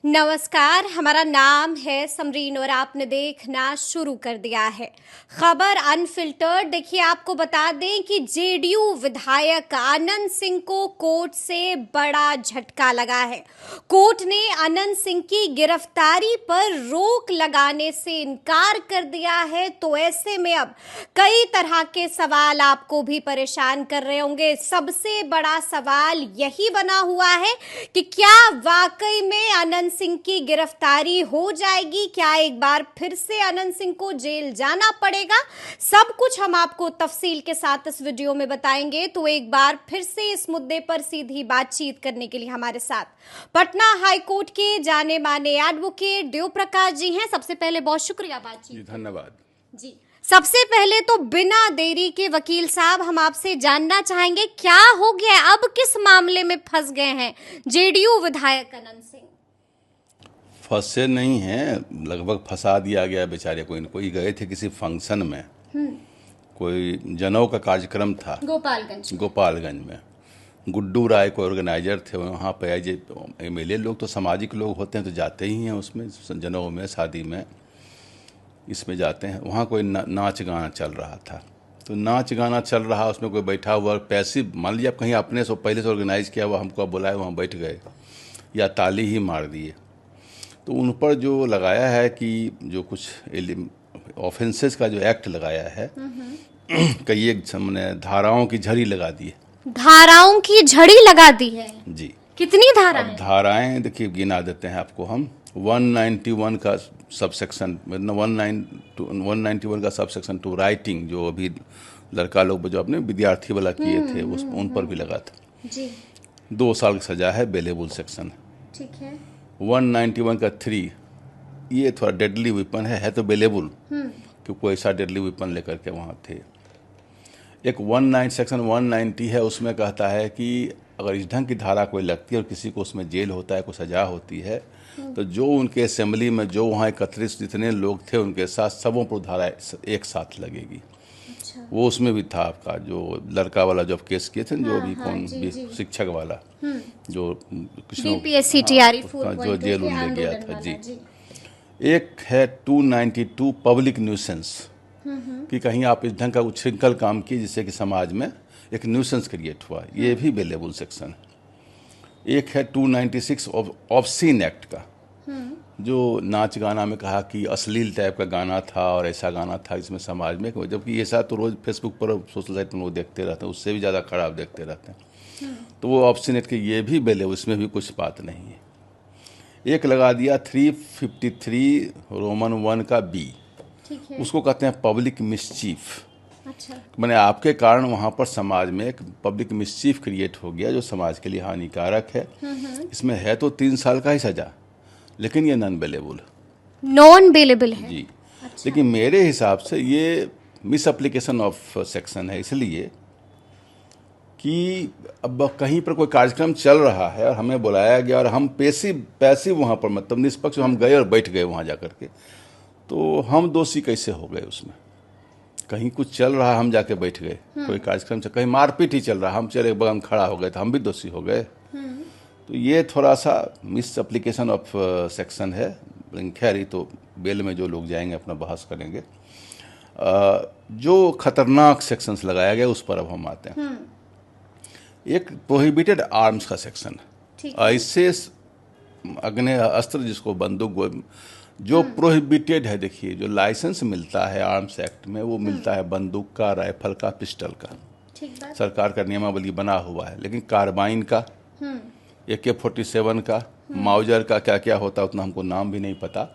नमस्कार, हमारा नाम है समरीन और आपने देखना शुरू कर दिया है खबर अनफिल्टर्ड। देखिए, आपको बता दें कि जेडीयू विधायक आनंद सिंह को कोर्ट से बड़ा झटका लगा है। कोर्ट ने आनंद सिंह की गिरफ्तारी पर रोक लगाने से इनकार कर दिया है। तो ऐसे में अब कई तरह के सवाल आपको भी परेशान कर रहे होंगे। सबसे बड़ा सवाल यही बना हुआ है कि क्या वाकई में आनंद सिंह की गिरफ्तारी हो जाएगी, क्या एक बार फिर से आनंद सिंह को जेल जाना पड़ेगा। सब कुछ हम आपको तफसील के साथ इस वीडियो में बताएंगे। तो एक बार फिर से इस मुद्दे पर सीधी बातचीत करने के लिए हमारे साथ पटना हाई कोर्ट के जाने माने एडवोकेट देव प्रकाश जी हैं। सबसे पहले बहुत शुक्रिया बातचीत। धन्यवाद जी, सबसे पहले तो बिना देरी के वकील साहब, हम आपसे जानना चाहेंगे क्या हो गया, अब किस मामले में फंस गए हैं जेडीयू विधायक आनंद सिंह। फंसे नहीं हैं, लगभग फंसा दिया गया बेचारे को। कोई गए थे किसी फंक्शन में, कोई जनेऊ का कार्यक्रम था गोपालगंज में। गुड्डू राय को ऑर्गेनाइजर थे, वहाँ पे आए एमएलए लोग, तो सामाजिक लोग होते हैं तो जाते ही हैं उसमें, जनेऊ में, शादी में, इसमें जाते हैं। वहाँ कोई नाच गाना चल रहा था, तो नाच गाना चल रहा, उसमें कोई बैठा हुआ पैसिव, मान लीजिए आप कहीं अपने से पहले से ऑर्गेनाइज किया हुआ, हमको बुलाए, वहाँ बैठ गए या ताली ही मार दिए। तो उन पर जो लगाया है कि जो कुछ ऑफेंसेस का जो एक्ट लगाया है, कई एक हमने धाराओं की झड़ी लगा दी है। धाराओं की झड़ी लगा दी है जी। कितनी धाराएं? अब धाराएं देखिए, गिना देते हैं आपको हम। 191 का सबसेक्शन, 191 का सबसेक्शन 2 राइटिंग, जो अभी लड़का लोग जो अपने विद्यार्थी वाला किए थे, उस उन पर भी लगा था जी। 2 साल की सजा है, बेलेबल सेक्शन। ठीक है। 191 का 3, ये थोड़ा डेडली वेपन है तो बेलेबल, क्योंकि कोई ऐसा डेडली वेपन लेकर के वहाँ थे। एक 19 सेक्शन 190 है, उसमें कहता है कि अगर इस ढंग की धारा कोई लगती है और किसी को उसमें जेल होता है, कोई सजा होती है, तो जो उनके असेंबली में जो वहाँ एकत्रित जितने लोग थे उनके साथ सबों पर धारा एक साथ लगेगी। अच्छा। वो उसमें भी था आपका जो लड़का वाला जो केस किए थे, जो अभी कौन शिक्षक वाला, जो बीपीएससी-टीआरई जो जेल ले गया था जी। एक है 292 पब्लिक न्यूसेंस, कि कहीं आप इस ढंग का उच्छृंखल काम किए जिससे कि समाज में एक न्यूसेंस क्रिएट हुआ, ये भी बेलेबल सेक्शन है। एक है 296 ऑब्सीन एक्ट का, जो नाच गाना में कहा कि अश्लील टाइप का गाना था और ऐसा गाना था इसमें समाज में, जबकि ऐसा तो रोज फेसबुक पर सोशल साइट पर लोग देखते रहते हैं, उससे भी ज़्यादा खराब देखते रहते हैं। तो वो ऑब्सीन एक्ट के ये भी बेलेबल, इसमें भी कुछ बात नहीं है। एक लगा दिया 353 रोमन 1 का बी, उसको कहते हैं पब्लिक मिसचीफ। अच्छा। मैंने आपके कारण वहाँ पर समाज में एक पब्लिक मिसचीफ क्रिएट हो गया जो समाज के लिए हानिकारक है। इसमें है तो 3 साल का ही सजा, लेकिन ये नॉन बेलेबल है जी। अच्छा। लेकिन मेरे हिसाब से ये मिस एप्लीकेशन ऑफ सेक्शन है, इसलिए कि अब कहीं पर कोई कार्यक्रम चल रहा है और हमें बुलाया गया और हम पैसिव वहाँ पर, मतलब निष्पक्ष हम गए और बैठ गए वहाँ जाकर के, तो हम दोषी कैसे हो गए उसमें? कहीं कुछ चल रहा है, हम जाके बैठ गए, कोई कार्यक्रम चल, कहीं मारपीट ही चल रहा, हम चले बगल खड़ा हो गए, तो हम भी दोषी हो गए। तो ये थोड़ा सा मिस एप्लीकेशन ऑफ सेक्शन है। खैर, ये तो बेल में जो लोग जाएंगे अपना बहस करेंगे। जो खतरनाक सेक्शंस लगाया गया उस पर अब हम आते हैं। एक प्रोहिबिटेड आर्म्स का सेक्शन, ऐसे अग्नि अस्त्र जिसको बंदूक, जो प्रोहिबिटेड है, देखिए जो लाइसेंस मिलता है आर्म्स एक्ट में, वो मिलता है बंदूक का, राइफल का, पिस्टल का, सरकार का नियमावली बना हुआ है। लेकिन कार्बाइन का, AK-47 का, माउजर का क्या क्या होता है उतना हमको नाम भी नहीं पता,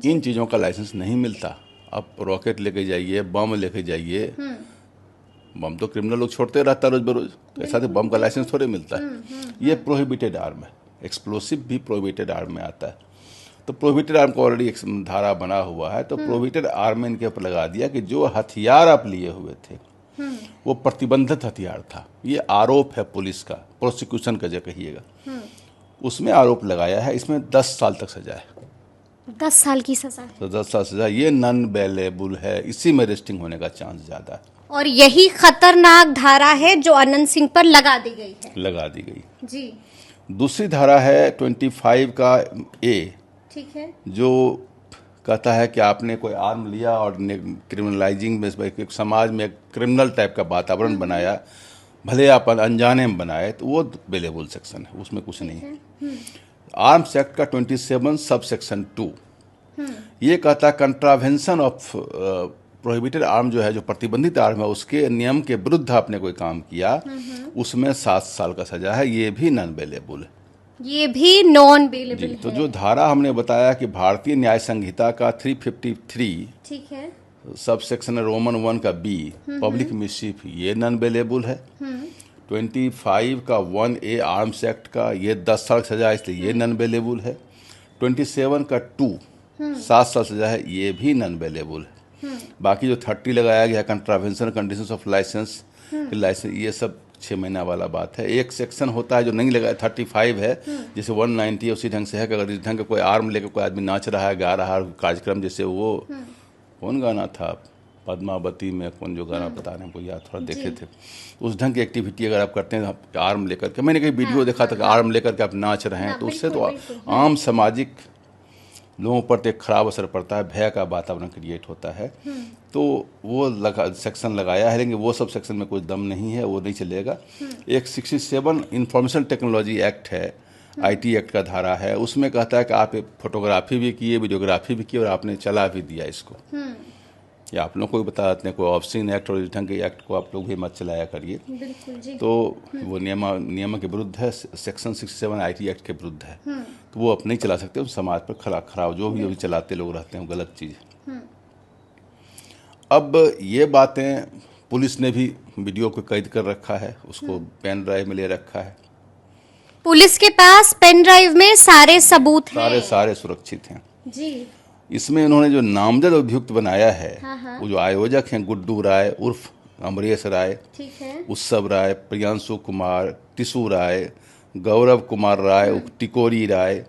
इन चीज़ों का लाइसेंस नहीं मिलता। आप रॉकेट लेके जाइए, बम लेके जाइए, बम तो क्रिमिनल लोग छोड़ते रहता रोज बरोज, ऐसा तो बम का लाइसेंस थोड़े मिलता है। ये प्रोहिबिटेड आर्म है, एक्सप्लोसिव भी प्रोहिबिटेड आर्म में आता है। तो प्रोहिबिटेड आर्म को ऑलरेडी एक धारा बना हुआ है, तो प्रोहिबिटेड आर्म में इनके ऊपर लगा दिया कि जो हथियार आप लिए हुए थे वो प्रतिबंधित हथियार था। ये आरोप है पुलिस का, प्रोसिक्यूशन का जो कहिएगा, उसमें आरोप लगाया है। इसमें 10 साल तक सजा है। 10 साल की सजा है। तो 10 साल सजा, ये नॉन बेलेबल है, इसी में अरेस्टिंग होने का चांस ज़्यादा है। और यही खतरनाक धारा है जो आनंद सिंह पर लगा दी गई है। लगा दी गई जी। दूसरी धारा है 25 का ए, ठीक है। जो कहता है कि आपने कोई आर्म लिया और क्रिमिनलाइजिंग में एक समाज में एक क्रिमिनल टाइप का वातावरण बनाया, भले आप अनजाने में बनाए, तो वो बेलेबल सेक्शन है, उसमें कुछ नहीं है। आर्म्स एक्ट का 27 सब सेक्शन 2 ये कहता है कंट्रावेंशन ऑफ प्रोहिबिटेड आर्म, जो है जो प्रतिबंधित आर्म है, उसके नियम के विरुद्ध आपने कोई काम किया, उसमें 7 साल का सजा है। ये भी नॉन बेलेबल है, ये भी नॉन बेलेबल है। तो जो धारा हमने बताया कि भारतीय न्याय संहिता का 353, ठीक है, सब सेक्शन रोमन 1 का बी, पब्लिक मिसचीफ, ये नॉन बेलेबल है। 25 का 1A आर्म्स एक्ट का ये 10 साल की सजा है, इसलिए ये नॉन बेलेबल है। 27 का 2 7 साल सजा है, ये भी नॉन बेलेबल है। बाकी जो 30 लगाया गया कंट्रावेंशन कंडीशंस ऑफ लाइसेंस, ये सब 6 महीना वाला बात है। एक सेक्शन होता है जो नहीं लगाया, 35 है, जैसे 190 है, उसी ढंग से है कि अगर इस ढंग का कोई आर्म लेकर कोई आदमी नाच रहा है, गा रहा है कार्यक्रम, जैसे वो कौन गाना था पद्मावती में, कौन जो गाना पता नहीं हमको याद, थोड़ा देखे थे, उस ढंग की एक्टिविटी अगर आप करते हैं आर्म लेकर के, मैंने कहीं वीडियो देखा था कि आर्म लेकर के आप नाच रहे हैं, तो उससे तो आम सामाजिक लोगों पर तो एक खराब असर पड़ता है, भय का वातावरण क्रिएट होता है। तो वो सेक्शन लगाया है, लेकिन वो सब सेक्शन में कोई दम नहीं है, वो नहीं चलेगा। एक 67 इंफॉर्मेशन टेक्नोलॉजी एक्ट है, IT एक्ट का धारा है, उसमें कहता है कि आप फोटोग्राफी भी किए, वीडियोग्राफी भी की, और आपने चला भी दिया इसको, या आप लोग को भी बता देते हैं, कोई ऑब्ससीन एक्ट और इस ढंग के एक्ट को आप लोग भी मत चलाया करिए। बिल्कुल जी। तो वो नियम के विरुद्ध है, सेक्शन 67 IT एक्ट के विरुद्ध है, तो वो आप नहीं चला सकते, उस समाज पर खराब जो भी चलाते लोग रहते हैं, वो गलत चीज़ है। अब ये बातें पुलिस ने भी वीडियो को कैद कर रखा है, उसको पेन ड्राइव में ले रखा है, पुलिस के पास पेन ड्राइव में सारे सबूत हैं, सारे सुरक्षित हैं जी। इसमें इन्होंने जो नामजद अभियुक्त बनाया है, वो जो आयोजक हैं गुड्डू राय उर्फ अमरीश राय, ठीक है, उत्सव राय, प्रियांशु कुमार, टिशु राय, गौरव कुमार राय, टिकोरी राय,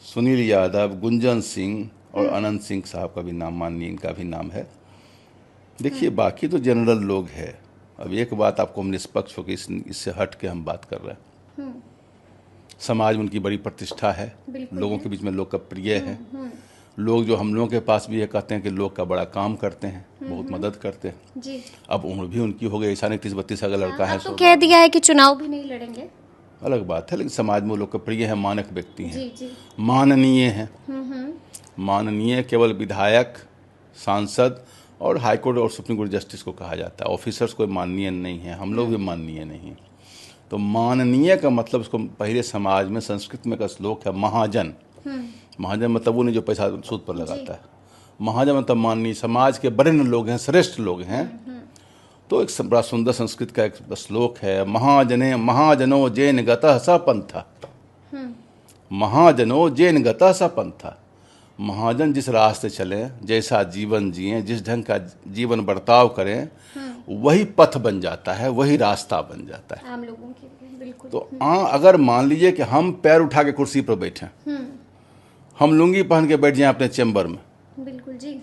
सुनील यादव, गुंजन सिंह और अनंत सिंह साहब का भी नाम, माननीय इनका भी नाम है। देखिए बाकी तो जनरल लोग हैं। अब एक बात आपको हम निष्पक्ष होकर इससे हट के हम बात कर रहे हैं, समाज में उनकी बड़ी प्रतिष्ठा है, लोगों के बीच में लोकप्रिय है, लोग जो हम लोगों के पास भी ये कहते हैं कि लोग का बड़ा काम करते हैं, बहुत मदद करते हैं जी। अब उम्र भी उनकी हो गई, ऐसा नहीं 30-32 का लड़का है, तो कह दिया है कि चुनाव भी नहीं लड़ेंगे, अलग बात है, लेकिन समाज में लोकप्रिय है, मानक व्यक्ति हैं, जी जी। माननीय हैं। माननीय केवल विधायक, सांसद और हाईकोर्ट और सुप्रीम कोर्ट जस्टिस को कहा जाता है, ऑफिसर्स कोई माननीय नहीं है, हम लोग भी माननीय नहीं। तो माननीय का मतलब, उसको पहले समाज में संस्कृत में का श्लोक है महाजन। महाजन मतलब वो नहीं जो पैसा सूद पर लगाता है, महाजन मतलब माननीय, समाज के वरेण्य लोग हैं, श्रेष्ठ लोग हैं। तो एक बड़ा सुंदर संस्कृत का एक श्लोक है, महाजनो जैन गतः स पंथा, महाजनो जैन गतः स पंथा। महाजन जिस रास्ते चलें, जैसा जीवन जिएं, जिस ढंग का जीवन बर्ताव करें, वही पथ बन जाता है, वही रास्ता बन जाता है आम लोगों के लिए। बिल्कुल। तो अगर मान लीजिए कि हम पैर उठा के कुर्सी पर बैठे, हम लुंगी पहन के बैठ जाएं अपने चैम्बर में, बिल्कुल जी,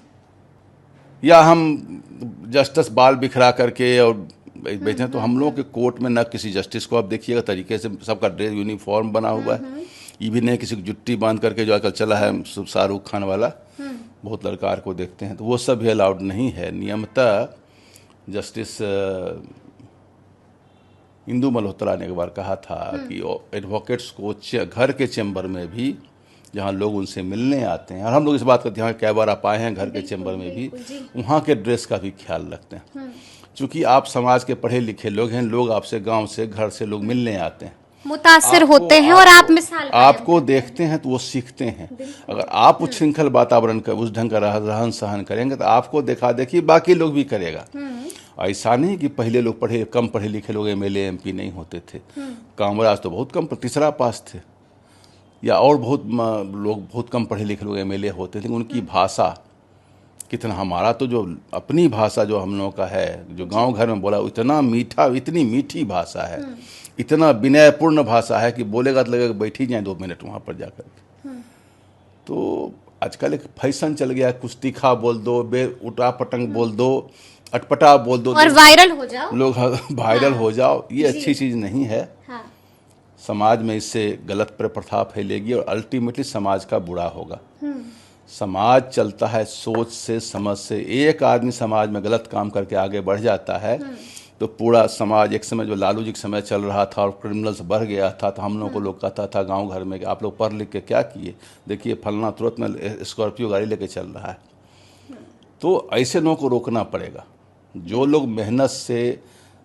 या हम जस्टिस बाल बिखरा करके और बैठे, तो हम लोगों के कोर्ट में न किसी जस्टिस को आप देखिएगा तरीके से सबका ड्रेस यूनिफॉर्म बना हुआ है, ये भी नहीं किसी को जुट्टी बांध करके जो आजकल चला है शाहरुख खान वाला, बहुत लड़कार को देखते हैं, तो वो सब भी अलाउड नहीं है। नियमतः जस्टिस इंदु मल्होत्रा ने एक बार कहा था कि एडवोकेट्स को घर के चैम्बर में भी, जहाँ लोग उनसे मिलने आते हैं, और हम लोग इस बात का ध्यान कई बार आप आए हैं घर के चैम्बर में भी, वहाँ के ड्रेस का भी ख्याल रखते हैं, क्योंकि आप समाज के पढ़े लिखे लोग हैं, लोग आपसे गांव से घर से लोग मिलने आते हैं, मुतासिर होते हैं, और आप मिसाल आपको देखते हैं तो वो सीखते हैं। अगर आप उच्छृंखल वातावरण का उस ढंग का रहन सहन करेंगे तो आपको देखा देखी बाकी लोग भी करेगा। ऐसा नहीं कि पहले लोग कम पढ़े लिखे लोग MLA MP नहीं होते थे, कामराज तो बहुत कम तीसरा पास थे, या और बहुत लोग बहुत कम पढ़े लिखे लोग MLA होते थे, लेकिन उनकी भाषा कितना, हमारा तो जो अपनी भाषा जो हम लोगों का है, जो गांव घर में बोला, इतना मीठा, इतनी मीठी भाषा है, इतना विनयपूर्ण भाषा है कि बोलेगा तो लगेगा बैठ ही जाए 2 मिनट वहाँ पर जाकर। तो आजकल एक फैशन चल गया, कुछ तीखा बोल दो, उटा पटंग बोल दो, अटपटा बोल दो, और वायरल हो जाओ, लोग वायरल हो जाओ, ये अच्छी चीज़ नहीं है। समाज में इससे गलत प्रथा फैलेगी और अल्टीमेटली समाज का बुरा होगा। समाज चलता है सोच से, समझ से। एक आदमी समाज में गलत काम करके आगे बढ़ जाता है तो पूरा समाज, एक समय जो लालू जी के समय चल रहा था और क्रिमिनल्स बढ़ गया था, तो हम लोगों को लोग कहता था गांव घर में कि आप लोग पढ़ लिख के क्या किए, देखिए फलना तुरंत में स्कॉर्पियो गाड़ी लेके चल रहा है। तो ऐसे लोगों को रोकना पड़ेगा। जो लोग मेहनत से,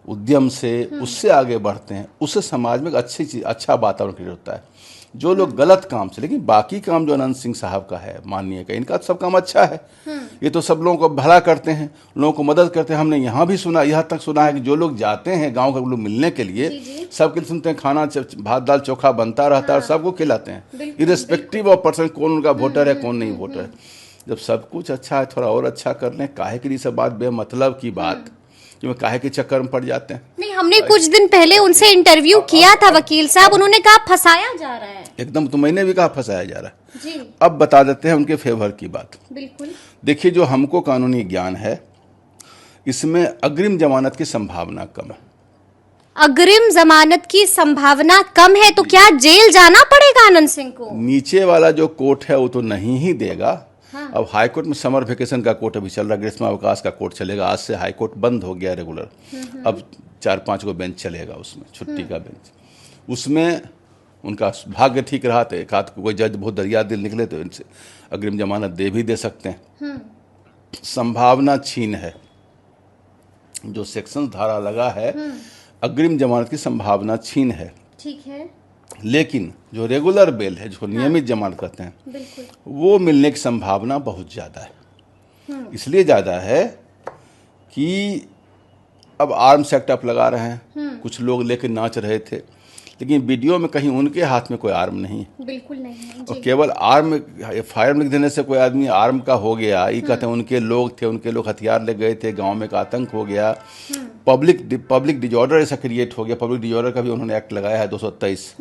उद्यम से, उससे आगे बढ़ते हैं, उससे समाज में एक अच्छी चीज, अच्छा वातावरण क्रिएट होता है। जो लोग गलत काम से, लेकिन बाकी काम जो अनंत सिंह साहब का है, माननीय का, इनका सब काम अच्छा है। ये तो सब लोगों को भला करते हैं, लोगों को मदद करते हैं। हमने यहाँ भी सुना, यहाँ तक सुना है कि जो लोग जाते हैं गांव के लोग मिलने के लिए, सबके लिए सुनते हैं खाना, भात दाल चोखा बनता रहता है और सबको खिलाते हैं, इरेस्पेक्टिव ऑफ पर्सन, कौन उनका वोटर है कौन नहीं वोटर है। जब सब कुछ अच्छा है, थोड़ा और अच्छा कर लें। काहे के लिए सब बात बेमतलब की बात, जो काहे के चक्कर में पड़ जाते हैं। नहीं, हमने कुछ दिन पहले उनसे इंटरव्यू किया था वकील साहब, उन्होंने कहा फंसाया जा रहा है। एकदम, तो मैंने भी कहा फंसाया जा रहा है जी। अब बता देते हैं उनके फेवर की बात। बिल्कुल। देखिए, जो हमको कानूनी ज्ञान है, इसमें अग्रिम जमानत की संभावना कम है। अग्रिम जमानत की संभावना कम है, तो क्या जेल जाना पड़ेगा आनंद सिंह को? नीचे वाला जो कोर्ट है वो तो नहीं ही देगा। अब हाई कोर्ट में समर वेकेशन का कोर्ट अभी चल रहा है, ग्रीष्मावकाश का कोर्ट चलेगा। आज से हाई कोर्ट बंद हो गया रेगुलर। अब 4-5 को बेंच चलेगा, उसमें छुट्टी का बेंच। उसमें उनका भाग्य ठीक रहा तो एक आध कोई जज बहुत दरिया दिल निकले तो इनसे अग्रिम जमानत दे सकते हैं। संभावना छीन है। जो सेक्शन धारा लगा है, अग्रिम जमानत की संभावना छीन है। ठीक है। लेकिन जो रेगुलर बेल है, जिसको नियमित जमानत कहते हैं, बिल्कुल, वो मिलने की संभावना बहुत ज़्यादा है। इसलिए ज़्यादा है कि अब आर्म्स एक्ट आप लगा रहे हैं, कुछ लोग लेके नाच रहे थे, लेकिन वीडियो में कहीं उनके हाथ में कोई आर्म नहीं है। बिल्कुल नहीं है। और केवल आर्म, फायर लिख देने से कोई आदमी आर्म का हो गया, ये कहते हैं उनके लोग थे, उनके लोग हथियार ले गए थे, गांव में एक आतंक हो गया, पब्लिक डिजॉर्डर ऐसा क्रिएट हो गया। पब्लिक डिजॉर्डर का भी उन्होंने एक्ट लगाया है 223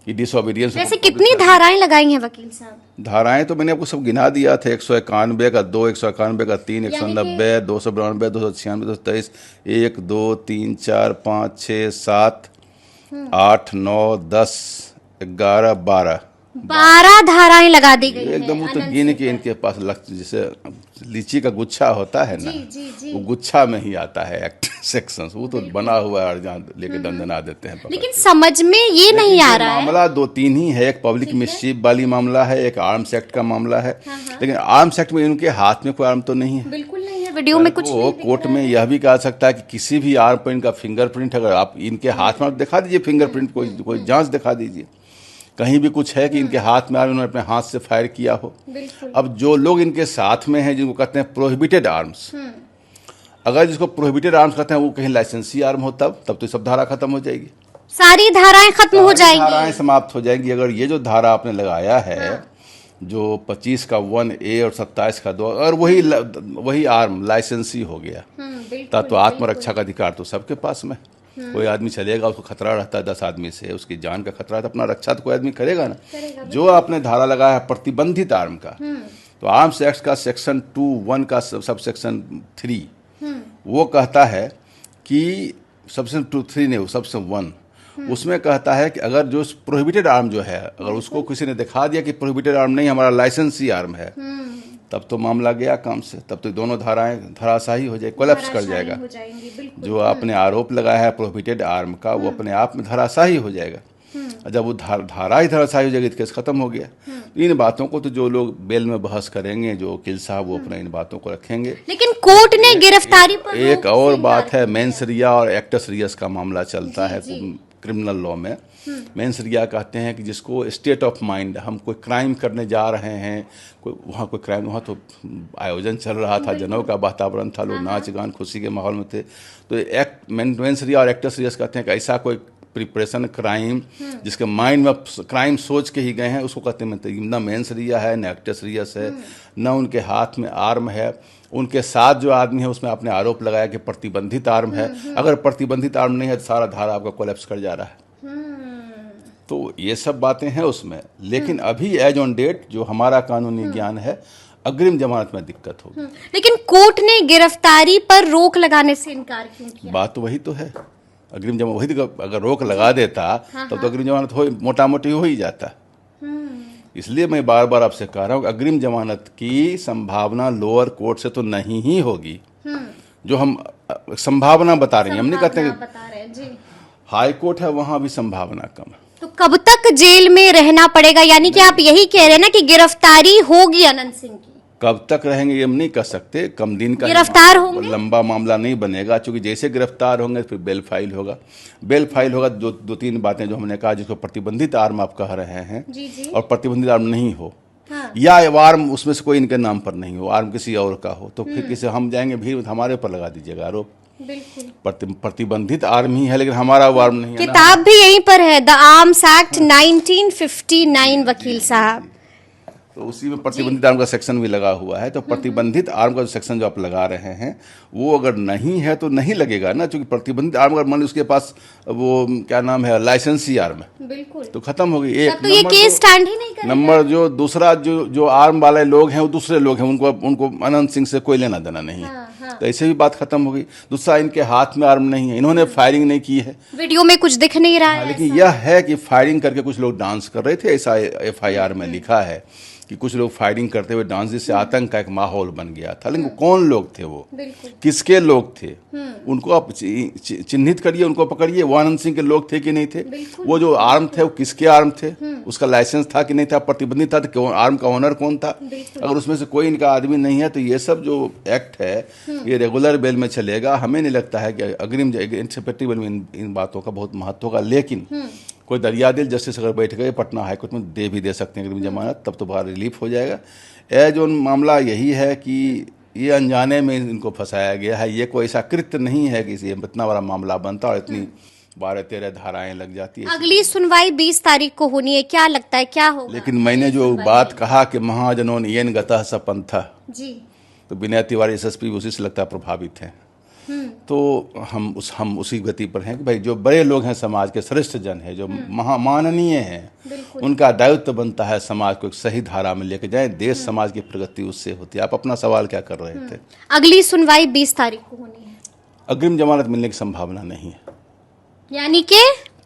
की, डिसओबीडियंस। वैसे कितनी धाराएं लगाई हैं वकील साहब? धाराएं तो मैंने आपको सब गिना दिया था। 191 का 2, 191 का 3, 190, 292, 296, 223, 1, 2, 3, 4, 5, 6, 7, 8, 9, 10, 11, 12 धाराएं लगा दी गई एकदम। वो तो गिन के इनके पास लक्ष्य, जैसे लीची का गुच्छा होता है ना, वो गुच्छा में ही आता है एक्ट सेक्शन, वो तो बना हुआ है, जहाँ लेके दंडना देते हैं। लेकिन समझ में ये नहीं आ रहा है। मामला 2-3 ही है। एक पब्लिक मिसचीफ वाली मामला है, एक आर्म्स एक्ट का मामला है। लेकिन आर्म्स एक्ट में इनके हाथ में कोई आर्म तो नहीं है। बिल्कुल नहीं है, वीडियो में कुछ नहीं। कोर्ट में यह भी कहा सकता है कि किसी भी आर्म पर इनका फिंगरप्रिंट, अगर आप इनके हाथ में दिखा दीजिए फिंगरप्रिंट, कोई जांच दिखा दीजिए, कहीं भी कुछ है कि इनके हाथ में उन्होंने अपने हाथ से फायर किया हो। अब जो लोग इनके साथ में हैं, जिनको कहते हैं प्रोहिबिटेड आर्म्स, अगर जिसको प्रोहिबिटेड आर्म्स कहते हैं वो कहीं लाइसेंसी आर्म हो, तब तो सब धारा खत्म हो जाएगी, सारी धाराएं खत्म हो जाएंगी, धाराएं समाप्त हो जाएंगी। अगर ये जो धारा आपने लगाया है, जो 25 का 1A और 27 का 2, और वही आर्म लाइसेंसी हो गया, तब तो आत्मरक्षा का अधिकार तो सबके पास में। कोई आदमी चलेगा, उसको खतरा रहता है 10 आदमी से, उसकी जान का खतरा है, तो अपना रक्षा तो कोई आदमी करेगा ना। जो आपने धारा लगाया है प्रतिबंधित आर्म का, तो आर्म्स एक्ट का सेक्शन 2(1) का सब सेक्शन 3 वो कहता है कि सेक्शन 2(3) नहीं, सेक्शन 1 उसमें कहता है कि अगर जो प्रोहिबिटेड आर्म जो है, अगर उसको किसी ने दिखा दिया कि प्रोहिबिटेड आर्म नहीं, हमारा लाइसेंसी आर्म है, तब तो मामला गया काम से, तब तो दोनों धाराएं धराशाही हो जाएगी, कोलैप्स कर जाएगा। जो आपने आरोप लगाया है प्रोहिबिटेड आर्म का, वो अपने आप में धराशाही हो जाएगा। जब वो धारा ही धराशाही हो जाएगी तो केस खत्म हो गया। इन बातों को तो जो लोग बेल में बहस करेंगे, जो वकील साहब, वो अपने इन बातों को रखेंगे। लेकिन कोर्ट ने गिरफ्तारी पर एक और बात है, मेंस रिया और एक्टस रियस का मामला चलता है क्रिमिनल लॉ में। मेंस रिया कहते हैं कि जिसको स्टेट ऑफ माइंड, हम कोई क्राइम करने जा रहे हैं, वहाँ कोई क्राइम, वहाँ तो आयोजन चल रहा था, जनों का वातावरण था, लोग नाच गान खुशी के माहौल में थे, तो मेंस रिया और एक्टस रियस कहते हैं कि ऐसा कोई प्रिपरेशन क्राइम जिसके माइंड में क्राइम सोच के ही गए हैं, उसको कहते हैं ना मेंस रिया है, ना एक्टस रियस है, ना उनके हाथ में आर्म है। उनके साथ जो आदमी है उसमें आपने आरोप लगाया कि प्रतिबंधित आर्म है। अगर प्रतिबंधित आर्म नहीं है तो सारा धारा आपका कोलैप्स कर जा रहा है। तो ये सब बातें हैं उसमें। लेकिन अभी एज ऑन डेट जो हमारा कानूनी ज्ञान है, अग्रिम जमानत में दिक्कत होगी। लेकिन कोर्ट ने गिरफ्तारी पर रोक लगाने से इनकार क्यों किया? बात तो वही तो है, अग्रिम जमानत वही तो, अगर रोक लगा देता तब तो अग्रिम जमानत हो मोटा मोटी हो ही जाता। इसलिए मैं बार बार आपसे कह रहा हूँ कि अग्रिम जमानत की संभावना लोअर कोर्ट से तो नहीं ही होगी। जो हम संभावना बता रहे हैं, हम नहीं कहते हैं। हाई कोर्ट है, वहां भी संभावना कम है। तो कब तक जेल में रहना पड़ेगा? यानी कि आप यही कह रहे हैं ना कि गिरफ्तारी होगी अनंत सिंह की? कब तक रहेंगे ये हम नहीं कह सकते, कम दिन का गिरफ्तार होंगे, लंबा मामला नहीं बनेगा। क्योंकि जैसे गिरफ्तार होंगे फिर बेल फाइल होगा। बेल फाइल होगा, दो तीन बातें जो हमने कहा, जिसको प्रतिबंधित आर्म आप कह रहे हैं, जी। और प्रतिबंधित आर्म नहीं हो, या आर्म उसमें से कोई इनके नाम पर नहीं हो, आर्म किसी और का हो, तो फिर किसी हम जाएंगे भीड़, हमारे ऊपर लगा दीजिएगा आरोप। बिल्कुल प्रतिबंधित आर्म ही है, लेकिन हमारा वो आर्म नहीं है। किताब भी यहीं पर है, द आर्म्स एक्ट 1959 वकील साहब, तो उसी में प्रतिबंधित आर्म का सेक्शन भी लगा हुआ है। तो प्रतिबंधित आर्म का जो सेक्शन जो आप लगा रहे हैं वो अगर नहीं है तो नहीं लगेगा ना। क्योंकि प्रतिबंधित आर्म अगर मान लो उसके पास वो क्या नाम है, लाइसेंसी आर्म है, बिल्कुल, तो खत्म हो गई। एक तो ये केस स्टैंड ही नहीं करेगा। नंबर जो दूसरा जो आर्म वाले लोग हैं वो दूसरे लोग हैं, उनको अनंत सिंह से कोई लेना देना नहीं है। तो ऐसे भी बात खत्म हो गई। दूसरा, इनके हाथ में आर्म नहीं है, इन्होंने फायरिंग नहीं की है, वीडियो में कुछ दिख नहीं रहा है। लेकिन यह है कि फायरिंग करके कुछ लोग डांस कर रहे थे, ऐसा FIR में लिखा है कि कुछ लोग फायरिंग करते हुए डांस, जिससे आतंक का एक माहौल बन गया था। लेकिन कौन लोग थे वो, किसके लोग थे, उनको आप चिन्हित करिए, उनको पकड़िए। वो आनंद सिंह के लोग थे कि नहीं थे? वो जो आर्म थे वो किसके आर्म थे, उसका लाइसेंस था कि नहीं था, प्रतिबंधित था, तो आर्म का ओनर कौन था? अगर उसमें से कोई इनका आदमी नहीं है तो ये सब जो एक्ट है ये रेगुलर बेल में चलेगा। हमें नहीं लगता है कि अग्रिम एंटिसिपेटरी बेल में इन बातों का बहुत महत्व होगा। लेकिन कोई दरियादिल जस्टिस अगर बैठ गए पटना हाईकोर्ट में, दे भी दे सकते हैं अग्रिम जमानत, तब तो बाहर रिलीफ हो जाएगा। जो मामला यही है कि ये अनजाने में इनको फंसाया गया है। ये कोई ऐसा कृत्य नहीं है कि इतना बड़ा मामला बनता और इतनी 12-13 धाराएं लग जाती है। अगली सुनवाई 20 तारीख को होनी है, क्या लगता है क्या होगा? लेकिन मैंने जो बात कहा कि महाजनों येन गतः स पंथः जी, तो विनय तिवारी SSP उसी से लगता है प्रभावित हैं। तो हम उसी गति पर हैं कि भाई जो बड़े लोग हैं, समाज के श्रेष्ठ जन हैं, जो माननीय हैं, उनका दायित्व बनता है समाज को एक सही धारा में लेके जाएं। देश समाज की प्रगति उससे होती है। आप अपना सवाल क्या कर रहे थे? अगली सुनवाई 20 तारीख को होनी है, अग्रिम जमानत मिलने की संभावना नहीं है, यानी कि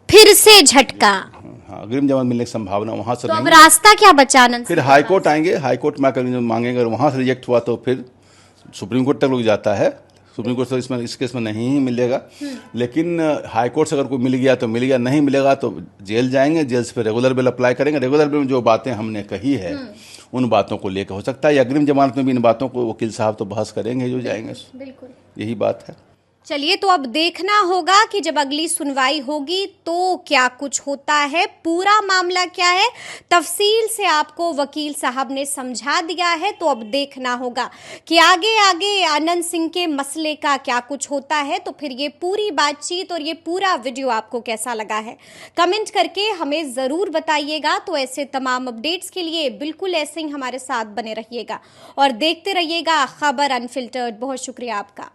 फिर से झटका। हाँ, अग्रिम जमानत मिलने की संभावना वहां से तो नहीं। अब रास्ता क्या बचा आनंद? फिर हाईकोर्ट आएंगे, हाईकोर्ट में अगर मांगेंगे, वहां से रिजेक्ट हुआ तो फिर सुप्रीम कोर्ट तक लोग जाता है। सुप्रीम कोर्ट से इस केस में नहीं ही मिलेगा। लेकिन हाई कोर्ट से अगर कोई मिल गया तो मिल गया, नहीं मिलेगा तो जेल जाएंगे, जेल से फिर रेगुलर बेल अप्लाई करेंगे। रेगुलर बेल में जो बातें हमने कही है उन बातों को लेकर हो सकता है, या अग्रिम जमानत में भी इन बातों को वकील साहब तो बहस करेंगे जो जाएंगे। बिल्कुल, यही बात है। चलिए, तो अब देखना होगा कि जब अगली सुनवाई होगी तो क्या कुछ होता है, पूरा मामला क्या है, तफसील से आपको वकील साहब ने समझा दिया है। तो अब देखना होगा कि आगे आगे आनंद सिंह के मसले का क्या कुछ होता है। तो फिर ये पूरी बातचीत और ये पूरा वीडियो आपको कैसा लगा है, कमेंट करके हमें ज़रूर बताइएगा। तो ऐसे तमाम अपडेट्स के लिए बिल्कुल ऐसे ही हमारे साथ बने रहिएगा और देखते रहिएगा खबर अनफिल्टर्ड। बहुत शुक्रिया आपका।